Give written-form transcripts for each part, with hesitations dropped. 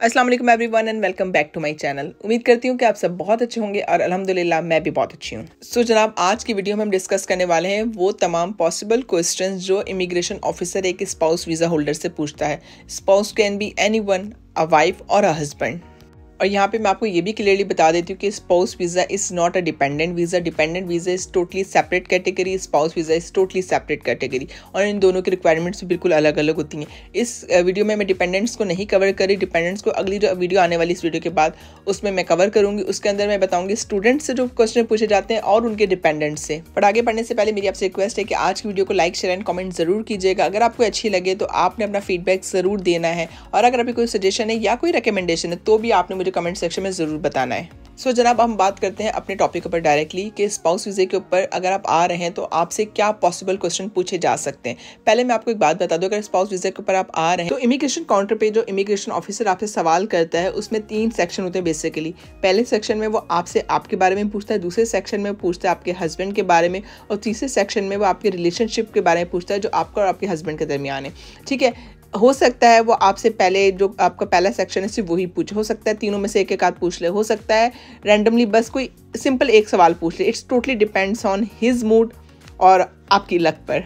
अस्सलाम वालेकुम everyone and welcome back to my channel. उम्मीद करती हूँ कि आप सब बहुत अच्छे होंगे और अल्हम्दुलिल्लाह मैं भी बहुत अच्छी हूँ। सो जनाब, आज की वीडियो में हम डिस्कस करने वाले हैं वो तमाम पॉसिबल क्वेश्चंस जो इमिग्रेशन ऑफिसर एक स्पाउस वीज़ा होल्डर से पूछता है। Spouse can be anyone, a wife और अ हस्बैंड। और यहाँ पे मैं आपको ये भी क्लियरली बता देती हूँ कि spouse visa is not a dependent visa. Dependent visa is totally separate category, spouse visa is totally separate category और इन दोनों की रिक्वायरमेंट्स भी बिल्कुल अलग अलग होती हैं। इस वीडियो में मैं डिपेंडेंट्स को नहीं कवर करी, डिपेंडेंट्स को अगली जो वीडियो आने वाली इस वीडियो के बाद उसमें मैं कवर करूँगी। उसके अंदर मैं बताऊँगी स्टूडेंट से जो क्वेश्चन पूछे जाते हैं और उनके डिपेंडेंट से। पर आगे बढ़ने से पहले मेरी आपसे रिक्वेस्ट है कि आज की वीडियो को लाइक, शेयर एंड कमेंट ज़रूर कीजिएगा। अगर आपको अच्छी लगे तो आपने अपना फीडबैक ज़रूर देना है और अगर आपकी कोई सजेशन है या कोई रिकमेंडेशन है तो भी आपने मुझे कमेंट सेक्शन में ज़रूर बताना है। सो जनाब, हम बात करते हैं अपने टॉपिक पर डायरेक्टली कि स्पाउस वीज़े के ऊपर अगर आप आ रहे हैं तो आपसे क्या पॉसिबल क्वेश्चन पूछे जा सकते हैं। पहले मैं आपको एक बात बता दूं, अगर स्पाउस वीज़े के ऊपर आप आ रहे हैं तो इमिग्रेशन काउंटर पे जो इमिग्रेशन ऑफिसर आपसे सवाल करता है उसमें 3 सेक्शन होते हैं बेसिकली। पहले सेक्शन में वो आपसे आपके बारे में पूछता है, दूसरे सेक्शन में पूछता है आपके हस्बैंड के बारे में और तीसरे सेक्शन में वो आपके रिलेशनशिप के बारे में पूछता है जो आपका और आपके हस्बैंड के दरमियान है। ठीक है, हो सकता है वो आपसे पहले जो आपका पहला सेक्शन है सिर्फ वही पूछे, हो सकता है तीनों में से एक एक आध पूछ ले, हो सकता है रैंडमली बस कोई सिंपल एक सवाल पूछ ले। It's totally depends on his mood और आपकी लक पर।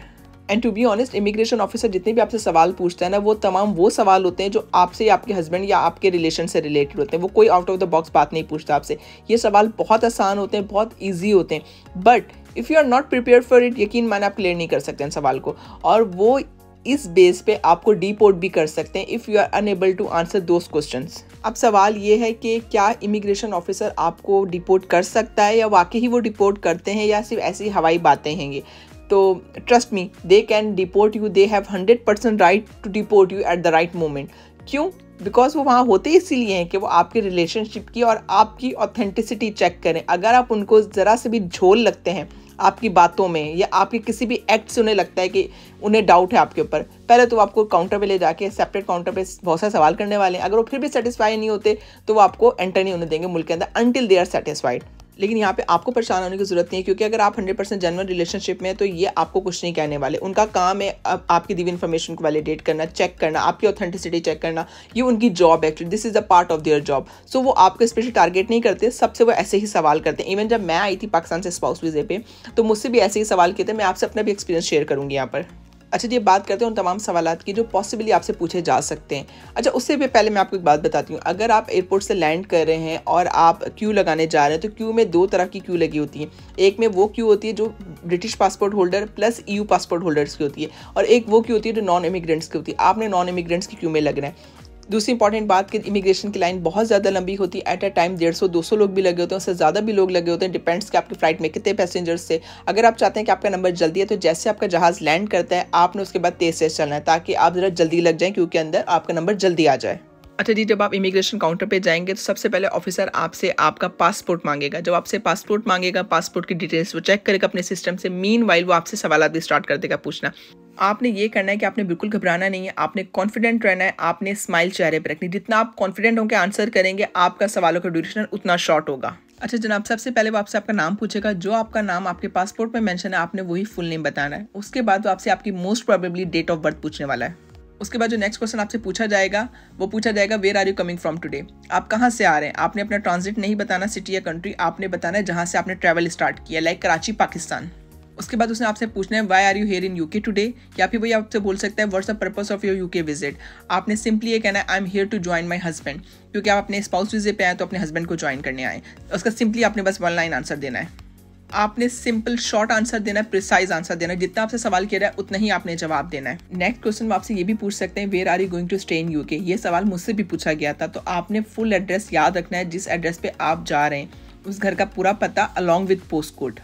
And to be honest, immigration officer जितने भी आपसे सवाल पूछता है ना, वो तमाम वो सवाल होते हैं जो आपसे या आपके हस्बैंड या आपके रिलेशन से रिलेटेड होते हैं। वो कोई आउट ऑफ द बॉक्स बात नहीं पूछता आपसे। ये सवाल बहुत आसान होते हैं, बहुत ईजी होते हैं, but if you are not prepare for it, यकीन माने आप क्लियर नहीं कर सकते इन सवाल को और वो इस बेस पे आपको डिपोर्ट भी कर सकते हैं if you are unable to answer those questions. अब सवाल ये है कि क्या इमिग्रेशन ऑफिसर आपको डिपोर्ट कर सकता है या वाकई ही वो डिपोर्ट करते हैं या सिर्फ ऐसी हवाई बातें हैं ये। तो trust me, they can deport you, they have 100% right to deport you at the right moment. क्यों? बिकॉज वो वहाँ होते इसीलिए हैं कि वो आपके रिलेशनशिप की और आपकी ऑथेंटिसिटी चेक करें। अगर आप उनको ज़रा से भी झोल लगते हैं आपकी बातों में या आपके किसी भी एक्ट से उन्हें लगता है कि उन्हें डाउट है आपके ऊपर, पहले तो आपको काउंटर पे ले जाके सेपरेट काउंटर पे बहुत सारे सवाल करने वाले हैं। अगर वो फिर भी सेटिस्फाई नहीं होते तो वो आपको एंटर नहीं होने देंगे मुल्क के अंदर अनटिल दे आर सेटिस्फाइड। लेकिन यहाँ पे आपको परेशान होने की जरूरत नहीं है क्योंकि अगर आप 100% जेन्युइन रिलेशनशिप में है तो ये आपको कुछ नहीं कहने वाले। उनका काम है आपकी दी हुई इन्फॉर्मेशन को वैलिडेट करना, चेक करना, आपकी ऑथेंटिसिटी चेक करना। ये उनकी job actually, this is a part of their job. So वो आपको स्पेशली टारगेट नहीं करते, सबसे वो ऐसे ही सवाल करते हैं। इवन जब मैं आई थी पाकिस्तान से स्पाउस वीज़े पे तो मुझसे भी ऐसे ही सवाल किए थे। मैं आपसे अपना भी एक्सपीरियंस शेयर करूँगी यहाँ पर। अच्छा जी, बात करते हैं उन तमाम सवालात की जो पॉसिबली आपसे पूछे जा सकते हैं। अच्छा, उससे भी पहले मैं आपको एक बात बताती हूँ। अगर आप एयरपोर्ट से लैंड कर रहे हैं और आप क्यू लगाने जा रहे हैं तो क्यू में 2 तरह की क्यू लगी होती है। एक में वो क्यू होती है जो British passport holder plus EU passport holders की होती है और एक वो क्यू होती है जो नॉन इमिग्रेंट्स की होती है। आपने नॉन इमिग्रेंट्स की क्यू में लगना है। दूसरी इंपॉर्टेंट बात कि इमिग्रेशन की लाइन बहुत ज़्यादा लंबी होती है। एट अ टाइम 150-200 लोग भी लगे होते हैं, उससे ज़्यादा भी लोग लगे होते हैं। डिपेंड्स कि आपकी फ़्लाइट में कितने पैसेंजर्स थे। अगर आप चाहते हैं कि आपका नंबर जल्दी है तो जैसे आपका जहाज़ लैंड करता है आपने उसके बाद तेज़ चलना है ताकि आप ज़रा जल्दी लग जाएँ क्योंकि अंदर आपका नंबर जल्दी आ जाए। अच्छा जी, जब आप इमिग्रेशन काउंटर पे जाएंगे तो सबसे पहले ऑफिसर आपसे आपका पासपोर्ट मांगेगा। जब आपसे पासपोर्ट मांगेगा, पासपोर्ट की डिटेल्स वो चेक करेगा अपने सिस्टम से। मीनवाइल वो आपसे सवाल भी स्टार्ट कर देगा पूछना। आपने ये करना है कि आपने बिल्कुल घबराना नहीं है, आपने कॉन्फिडेंट रहना है, आपने स्माइल चेहरे पर रखनी। जितना आप कॉन्फिडेंट होकर आंसर करेंगे आपका सवालों का ड्यूरेशन उतना शॉर्ट होगा। अच्छा जनाब, सबसे पहले वो आपसे आपका नाम पूछेगा। जो आपका नाम आपके पासपोर्ट में मेंशन है आपने वही फुल नेम बताना है। उसके बाद वो आपसे आपकी most probably date of birth पूछने वाला है। उसके बाद जो नेक्स्ट क्वेश्चन आपसे पूछा जाएगा वो पूछा जाएगा where are you coming from today. आप कहाँ से आ रहे हैं। आपने अपना ट्रांजिट नहीं बताना, सिटी या कंट्री, आपने बताना है जहाँ से आपने ट्रैवल स्टार्ट किया, लाइक कराची पाकिस्तान। उसके बाद उसने आपसे पूछना है why are you here in UK today, या फिर वही आपसे बोल सकता है what's the purpose of your UK visit. आपने सिंपली ये कहना है I am here to join my husband, क्योंकि आप अपने स्पाउस वीज़े पे आए तो अपने हस्बैंड को ज्वाइन करने आए। उसका सिंपली आपने बस 1 लाइन आंसर देना है। आपने सिंपल शॉर्ट आंसर देना है, प्रिसाइज आंसर देना है। जितना आपसे सवाल किया है उतना ही आपने जवाब देना है। नेक्स्ट क्वेश्चन में आपसे ये भी पूछ सकते हैं where are you going to stay in UK। ये सवाल मुझसे भी पूछा गया था, तो आपने फुल एड्रेस याद रखना है। जिस एड्रेस पे आप जा रहे हैं उस घर का पूरा पता अलॉन्ग विद पोस्ट कोड।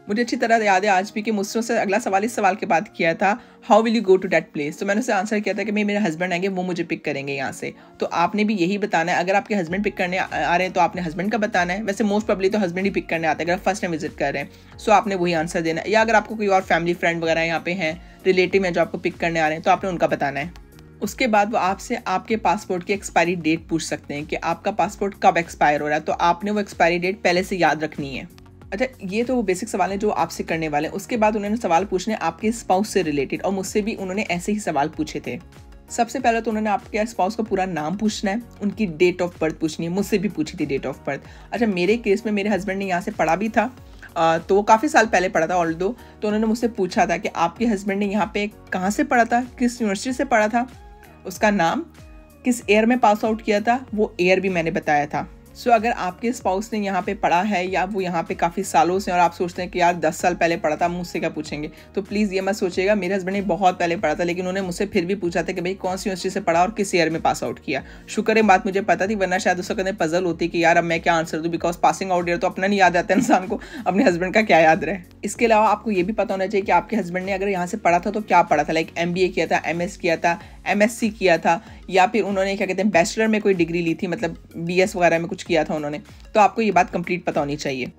मुझे अच्छी तरह याद है आज भी कि मुझसे उससे अगला सवाल इस सवाल के बाद किया था how will you go to that place. तो मैंने उसे आंसर किया था कि मेरे हस्बैंड आएंगे, वो मुझे पिक करेंगे यहाँ से। तो आपने भी यही बताना है। अगर आपके हस्बैंड पिक करने आ रहे हैं तो आपने हस्बैंड का बताना है। वैसे मोस्ट प्रॉब्ली तो हस्बैंड ही पिक करने आता है अगर फर्स्ट टाइम विजिट कर रहे हैं। सो आपने वही आंसर देना है। या अगर आपको कोई और फैमिली फ्रेंड वगैरह यहाँ पे हैं, रिलेटिव हैं जो आपको पिक करने आ रहे हैं तो आपने उनका बताना है। उसके बाद वो आपसे आपके पासपोर्ट की एक्सपायरी डेट पूछ सकते हैं कि आपका पासपोर्ट कब एक्सपायर हो रहा है, तो आपने वो एक्सपायरी डेट पहले से याद रखनी है। अच्छा, ये तो वो बेसिक सवाल है जो आपसे करने वाले हैं। उसके बाद उन्होंने सवाल पूछने आपके स्पाउस से रिलेटेड और मुझसे भी उन्होंने ऐसे ही सवाल पूछे थे। सबसे पहले तो उन्होंने आपके स्पाउस का पूरा नाम पूछना है, उनकी डेट ऑफ बर्थ पूछनी है। मुझसे भी पूछी थी डेट ऑफ बर्थ। अच्छा, मेरे केस में मेरे हस्बैंड ने यहाँ से पढ़ा भी था, तो वो काफ़ी साल पहले पढ़ा था ऑल्दो। तो उन्होंने मुझसे पूछा था कि आपके हस्बैंड ने यहाँ पे कहाँ से पढ़ा था, किस यूनिवर्सिटी से पढ़ा था, उसका नाम, किस ईयर में पास आउट किया था, वो ईयर भी मैंने बताया था। सो अगर आपके स्पाउस ने यहाँ पे पढ़ा है या वो यहाँ पे काफ़ी सालों से और आप सोचते हैं कि यार 10 साल पहले पढ़ा था, मुझसे क्या पूछेंगे, तो प्लीज़ ये मत सोचिएगा। मेरे हस्बैंड ने बहुत पहले पढ़ा था, लेकिन उन्होंने मुझसे फिर भी पूछा था कि भाई कौन सी यूनिवर्सिटी से पढ़ा और किस ईयर में पास आउट किया। शुक्र है बात मुझे पता थी, वरना शायद उस वक्त पजल होती कि यार अब मैं क्या आंसर दूँ, बिकॉज पासिंग आउट ईयर तो अपना नहीं याद आता इंसान को, अपने हस्बैंड का क्या याद रहे। इसके अलावा आपको ये भी पता होना चाहिए कि आपके हस्बैंड ने अगर यहाँ से पढ़ा था तो क्या पढ़ा था, लाइक MBA किया था, MS किया था, MSc किया था, या फिर उन्होंने क्या कहते हैं बैचलर में कोई डिग्री ली थी, मतलब BS वगैरह में कुछ किया था उन्होंने। तो आपको ये बात कंप्लीट पता होनी चाहिए।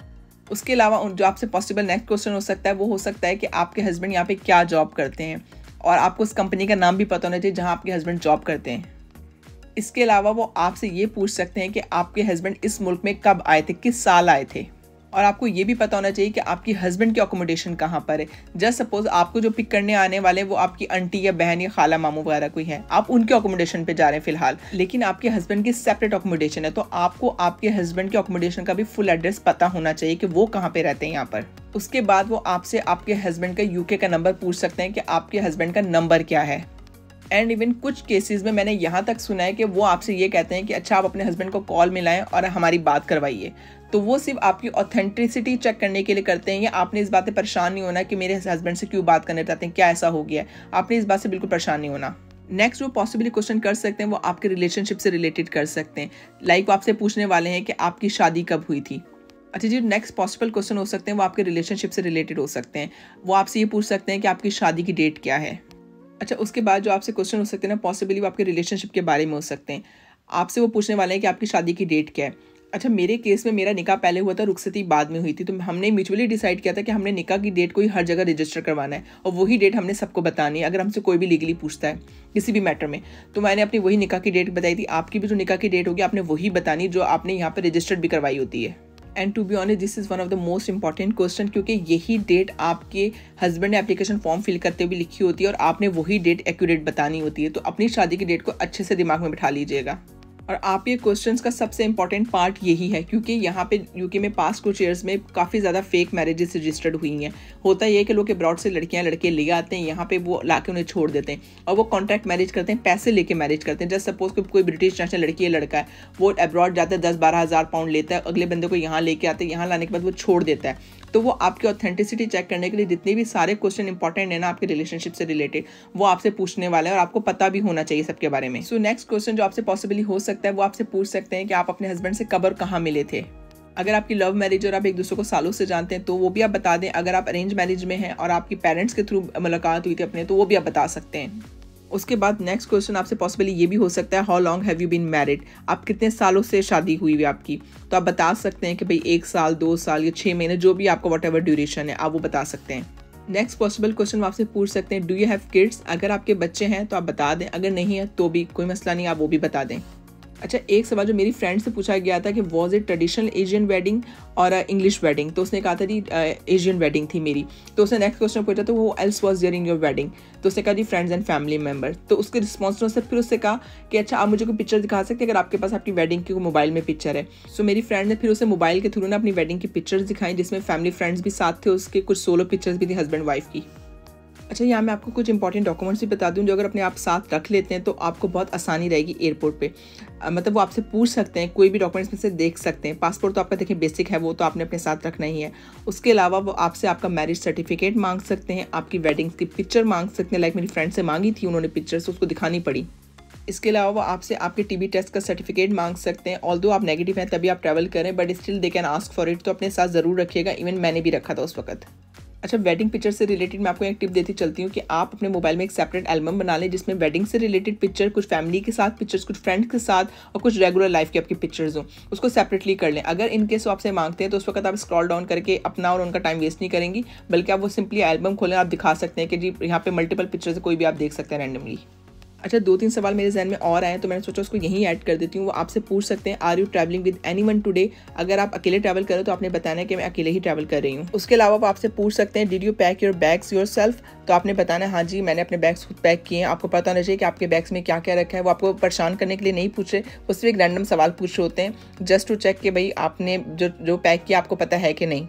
उसके अलावा जो आपसे पॉसिबल नेक्स्ट क्वेश्चन हो सकता है वो हो सकता है कि आपके हस्बैंड यहाँ पे क्या जॉब करते हैं, और आपको उस कंपनी का नाम भी पता होना चाहिए जहाँ आपके हस्बैंड जॉब करते हैं। इसके अलावा वो आपसे ये पूछ सकते हैं कि आपके हस्बैंड इस मुल्क में कब आए थे, किस साल आए थे, और आपको ये भी पता होना चाहिए कि आपकी हस्बैंड की अकोमोडेशन कहाँ पर है। जस्ट सपोज आपको जो पिक करने आने वाले वो आपकी आंटी या बहन या खाला मामू वगैरह कोई है, आप उनके अकोमोडेशन पे जा रहे हैं फिलहाल, लेकिन आपके हस्बैंड की सेपरेट अकोमोडेशन है, तो आपको आपके हस्बैंड के अकोमोडेशन का भी फुल एड्रेस पता होना चाहिए कि वो कहाँ पे रहते हैं यहाँ पर। उसके बाद वो आपसे आपके हस्बैंड का UK का नंबर पूछ सकते हैं कि आपके हस्बैंड का नंबर क्या है। एंड इवन कुछ केसेस में मैंने यहाँ तक सुना है कि वो आपसे ये कहते हैं कि अच्छा आप अपने हस्बैंड को कॉल मिलाएं और हमारी बात करवाइए। तो वो सिर्फ आपकी ऑथेंटिसिटी चेक करने के लिए करते हैं, या आपने इस बात से परेशान नहीं होना कि मेरे हस्बैंड से क्यों बात करना चाहते हैं, क्या ऐसा हो गया है, आपने इस बात से बिल्कुल परेशान नहीं होना। नेक्स्ट वो पॉसिबली क्वेश्चन कर सकते हैं, वो आपके रिलेशनशिप से रिलेटेड कर सकते हैं। लाइक वो आपसे पूछने वाले हैं कि आपकी शादी कब हुई थी। अच्छा जी, नेक्स्ट पॉसिबल क्वेश्चन हो सकते हैं वो आपके रिलेशनशिप से रिलेटेड हो सकते हैं। वो आपसे ये पूछ सकते हैं कि आपकी शादी की डेट क्या है। अच्छा, उसके बाद जो आपसे क्वेश्चन हो सकते हैं ना, पॉसिबली वो आपके रिलेशनशिप के बारे में हो सकते हैं। आपसे वो पूछने वाले हैं कि आपकी शादी की डेट क्या है। अच्छा, मेरे केस में मेरा निकाह पहले हुआ था, रुखसती बाद में हुई थी, तो हमने म्यूचुअली डिसाइड किया था कि हमने निकाह की डेट को ही हर जगह रजिस्टर करवाना है, और वही डेट हमने सबको बतानी है। अगर हमसे कोई भी लीगली पूछता है किसी भी मैटर में, तो मैंने अपनी वही निकाह की डेट बताई थी। आपकी भी जो निकाह की डेट होगी आपने वही बतानी जो आपने यहाँ पर रजिस्टर्ड भी करवाई होती है। And to be honest this is one of the most important question, क्योंकि यही डेट आपके हस्बैंड ने एप्लीकेशन फॉर्म फिल करते हुए लिखी होती है और आपने वही डेट एक्यूरेट बतानी होती है। तो अपनी शादी की डेट को अच्छे से दिमाग में बिठा लीजिएगा। और आप ये क्वेश्चंस का सबसे इंपॉर्टेंट पार्ट यही है, क्योंकि यहाँ पे UK में पास्ट कुछ ईयर्स में काफ़ी ज़्यादा फेक मैरिजेस रजिस्टर्ड हुई हैं। होता ये है कि लोग अब्रॉड से लड़कियाँ लड़के ले आते हैं, यहाँ पे वो लाके उन्हें छोड़ देते हैं और वो कॉन्ट्रैक्ट मैरिज करते हैं, पैसे लेके मैरिज करते हैं। जस्ट सपोज कोई ब्रिटिश नेशनल लड़की है, लड़का है, वो अब्रॉड जाता है, 10-12 हज़ार पाउंड लेता है, अगले बंदे को यहाँ लेके आते हैं, यहाँ लाने के बाद वो छोड़ देता है। तो वो आपकी ऑथेंटिसिटी चेक करने के लिए जितने भी सारे क्वेश्चन इंपॉर्टेंट है ना आपके रिलेशनशिप से रिलेटेड, वो आपसे पूछने वाले हैं और आपको पता भी होना चाहिए सबके बारे में। सो नेक्स्ट क्वेश्चन जो आपसे पॉसिबली हो सकता है वो आपसे पूछ सकते हैं कि आप अपने हस्बैंड से कब और कहाँ मिले थे। अगर आपकी लव मैरिज और आप एक दूसरे को सालों से जानते हैं तो वो भी आप बता दें। अगर आप अरेंज मैरिज में हैं और आपकी पेरेंट्स के थ्रू मुलाकात हुई थी अपने, तो वो भी आप बता सकते हैं। उसके बाद नेक्स्ट क्वेश्चन आपसे पॉसिबली ये भी हो सकता है, how long have you been married, आप कितने सालों से शादी हुई हुई आपकी। तो आप बता सकते हैं कि भाई 1 साल, 2 साल या 6 महीने, जो भी आपका वट एवर ड्यूरेशन है आप वो बता सकते हैं। नेक्स्ट पॉसिबल क्वेश्चन वो आपसे पूछ सकते हैं, डू यू हैव किड्स, अगर आपके बच्चे हैं तो आप बता दें, अगर नहीं है तो भी कोई मसला नहीं, आप वो भी बता दें। अच्छा, एक सवाल जो मेरी फ्रेंड से पूछा गया था कि was it traditional Asian wedding और इंग्लिश वेडिंग, तो उसने कहा था जी एशियन वेडिंग थी मेरी। तो उसने नेक्स्ट क्वेश्चन पूछा तो वो else was during your wedding, तो उसने कहा जी फ्रेंड्स एंड फैमिली मेम्बर। तो उसके रिस्पॉन्स ने फिर उससे कहा कि अच्छा आप मुझे कोई पिक्चर दिखा सकते हैं अगर आपके पास आपकी वेडिंग की मोबाइल में पिक्चर है। सो मेरी फ्रेंड ने फिर उसे मोबाइल के थ्रू ना अपनी वेडिंग की पिक्चर्स दिखाई, जिसमें फैमिली फ्रेंड्स भी साथ थे, उसके कुछ सोलो पिक्चर्स भी थी हस्बैंड वाइफ की। अच्छा, यहाँ मैं आपको कुछ इंपॉर्टेंट डॉक्यूमेंट्स भी बता दूँ जो अगर अपने आप साथ रख लेते हैं तो आपको बहुत आसानी रहेगी एयरपोर्ट पे। मतलब वो आपसे पूछ सकते हैं, कोई भी डॉक्यूमेंट्स में से देख सकते हैं। पासपोर्ट तो आपका देखिए बेसिक है, वो तो आपने अपने साथ रखना ही है। उसके अलावा वो आपसे आपका मैरिज सर्टिफिकेट मांग सकते हैं, आपकी वेडिंग की पिक्चर मांग सकते हैं। लाइक मेरी फ्रेंड से मांगी थी उन्होंने पिक्चर्स, उसको दिखानी पड़ी। इसके अलावा वो आपसे आपके TB टेस्ट का सर्टिफिकेट मांग सकते हैं। ऑल्दो आप नेगेटिव हैं तभी आप ट्रैवल करें, but still they can ask for it, तो अपने साथ ज़रूर रखिएगा। इवन मैंने भी रखा था उस वक्त। अच्छा, वेडिंग पिक्चर से रिलेटेड मैं आपको एक टिप देती चलती हूँ कि आप अपने मोबाइल में एक सेपरेट एल्बम बना लें जिसमें वेडिंग से रिलेटेड पिक्चर, कुछ फैमिली के साथ पिक्चर्स, कुछ फ्रेंड्स के साथ और कुछ रेगुलर लाइफ की आपकी पिक्चर्स हो, उसको सेपरेटली कर लें। अगर इन केस आपसे मांगते हैं तो उस वक्त आप स्क्रॉल डाउन करके अपना और उनका टाइम वेस्ट नहीं करेंगी, बल्कि आप वो सिंपली एल्बम खोलें, आप दिखा सकते हैं कि जी यहाँ पे मल्टीपल पिक्चर्स कोई भी आप देख सकते हैं रैंडमली। अच्छा, 2-3 सवाल मेरे जहन में और आए तो मैंने सोचा उसको यहीं ऐड कर देती हूँ। वो आपसे पूछ सकते हैं, are you travelling with anyone today? अगर आप अकेले ट्रैवल करें तो आपने बताना है कि मैं अकेले ही ट्रैवल कर रही हूँ। उसके अलावा वो आपसे पूछ सकते हैं, did you pack your bags yourself? तो आपने बताना है हाँ जी, मैंने अपने बैग्स खुद पैक किए हैं। आपको पता होना चाहिए कि आपके बैग्स में क्या क्या रखा है। वो आपको परेशान करने के लिए नहीं पूछ रहे, वो सिर्फ एक रैंडम सवाल पूछ रहे होते हैं जस्ट टू चेक कि भाई आपने जो पैक किया आपको पता है कि नहीं।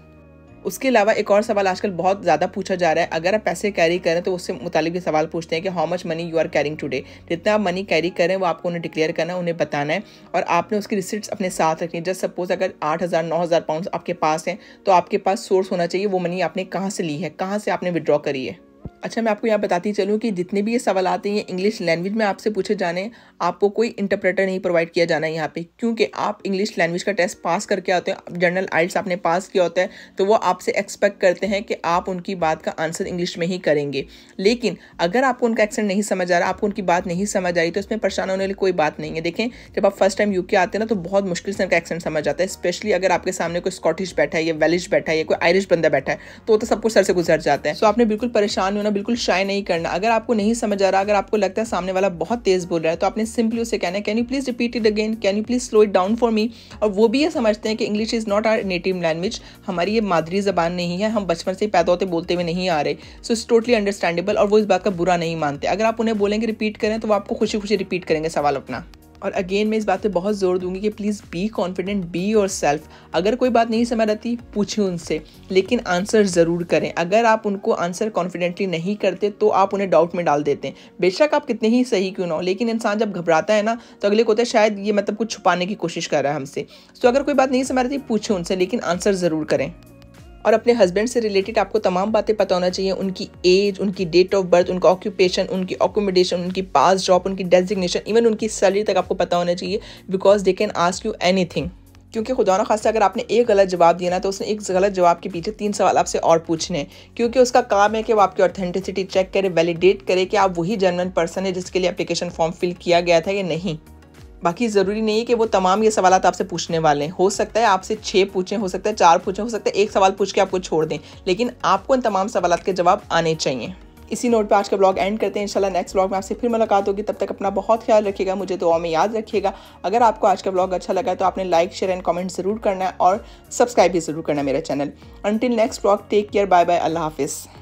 उसके अलावा एक और सवाल आजकल बहुत ज़्यादा पूछा जा रहा है, अगर आप पैसे कैरी करें तो उससे मुतालिक भी सवाल पूछते हैं कि how much money you are carrying today? जितना आप मनी कैरी करें वो आपको उन्हें डिक्लेयर करना है, उन्हें बताना है और आपने उसकी रिसिप्ट्स अपने साथ रखनी है। जस्ट सपोज अगर 8,000-9,000 पाउंड आपके पास हैं तो आपके पास सोर्स होना चाहिए, वो मनी आपने कहाँ से ली है, कहाँ से आपने विड्रॉ करी है। अच्छा, मैं आपको यहाँ बताती चलूँ कि जितने भी ये सवाल आते हैं इंग्लिश लैंग्वेज में आपसे पूछे जाने, आपको कोई इंटरप्रेटर नहीं प्रोवाइड किया जाना है यहाँ पे, क्योंकि आप इंग्लिश लैंग्वेज का टेस्ट पास करके आते हैं। जनरल आइल्स आपने पास किया होता है तो वो आपसे एक्सपेक्ट करते हैं कि आप उनकी बात का आंसर इंग्लिश में ही करेंगे। लेकिन अगर आपको उनका एक्सेंट नहीं समझ आ रहा, आपको उनकी बात नहीं समझ आ रही, तो इसमें परेशान होने वाली कोई बात नहीं है। देखें, जब आप फर्स्ट टाइम यूके आते हैं ना तो बहुत मुश्किल से उनका एक्सेंट समझ आता है, स्पेशली अगर आपके सामने कोई स्कॉटिश बैठा है या वेलिश बैठा है या कोई आयरिश बंदा बैठा है तो वो तो सब कुछ सर से गुजर जाता है। सो आपने बिल्कुल परेशान होना, बिल्कुल शाय नहीं करना। अगर आपको नहीं समझ आ रहा, अगर आपको लगता है सामने वाला बहुत तेज बोल रहा है तो आपने सिंपली उसे कहना है, can you please repeat it again, can you please slow it down for me. और वो भी ये समझते हैं कि English is not our native language, हमारी ये मादरी जबान नहीं है, हम बचपन से पैदा होते बोलते हुए नहीं आ रहे। सो इट्स टोटली अंडरस्टैंडेबल और वो इस बात का बुरा नहीं मानते। अगर आप उन्हें बोलेंगे रिपीट करें तो वो आपको खुशी खुशी रिपीट करेंगे सवाल अपना। और अगेन मैं इस बात पे बहुत जोर दूंगी कि please be confident, be yourself. अगर कोई बात नहीं समझ आती पूछिए उनसे, लेकिन आंसर ज़रूर करें। अगर आप उनको आंसर कॉन्फिडेंटली नहीं करते तो आप उन्हें डाउट में डाल देते हैं। बेशक आप कितने ही सही क्यों ना हो, लेकिन इंसान जब घबराता है ना तो अगले को होता है शायद ये मतलब कुछ छुपाने की कोशिश कर रहा है हमसे। तो अगर कोई बात नहीं समझ आती पूछिए उनसे, लेकिन आंसर ज़रूर करें। और अपने हस्बैंड से रिलेटेड आपको तमाम बातें पता होना चाहिए, उनकी एज, उनकी डेट ऑफ बर्थ, उनका ऑक्यूपेशन, उनकी अकोमोडेशन, उनकी पास जॉब, उनकी डेजिग्नेशन, इवन उनकी सैलरी तक आपको पता होना चाहिए, because they can ask you anything. क्योंकि खुदा न खास्ता अगर आपने एक गलत जवाब दिया ना तो उसने एक गलत जवाब के पीछे 3 सवाल आपसे और पूछने हैं, क्योंकि उसका काम है कि वो आपकी ऑथेंटिसिटी चेक करे, वैलिडेट करे कि आप वही जेन्युइन पर्सन है जिसके लिए एप्लीकेशन फॉर्म फिल किया गया था या नहीं। बाकी ज़रूरी नहीं है कि वो तमाम ये सवाल आपसे पूछने वाले हैं। हो सकता है आपसे 6 पूछें, हो सकता है 4 पूछें, हो सकता है एक सवाल पूछ के आपको छोड़ दें, लेकिन आपको इन तमाम सवालात के जवाब आने चाहिए। इसी नोट पे आज का ब्लॉग एंड करते हैं। इंशाल्लाह नेक्स्ट ब्लॉग में आपसे फिर मुलाकात होगी। तब तक अपना बहुत ख्याल रखिएगा, मुझे दुआ में याद रखिएगा। अगर आपको आज का ब्लॉग अच्छा लगा तो आपने लाइक, शेयर एंड कमेंट ज़रूर करना है और सब्सक्राइब भी ज़रूर करना है मेरा channel. Until next blog, take care, bye bye, अल्लाह हाफिज़।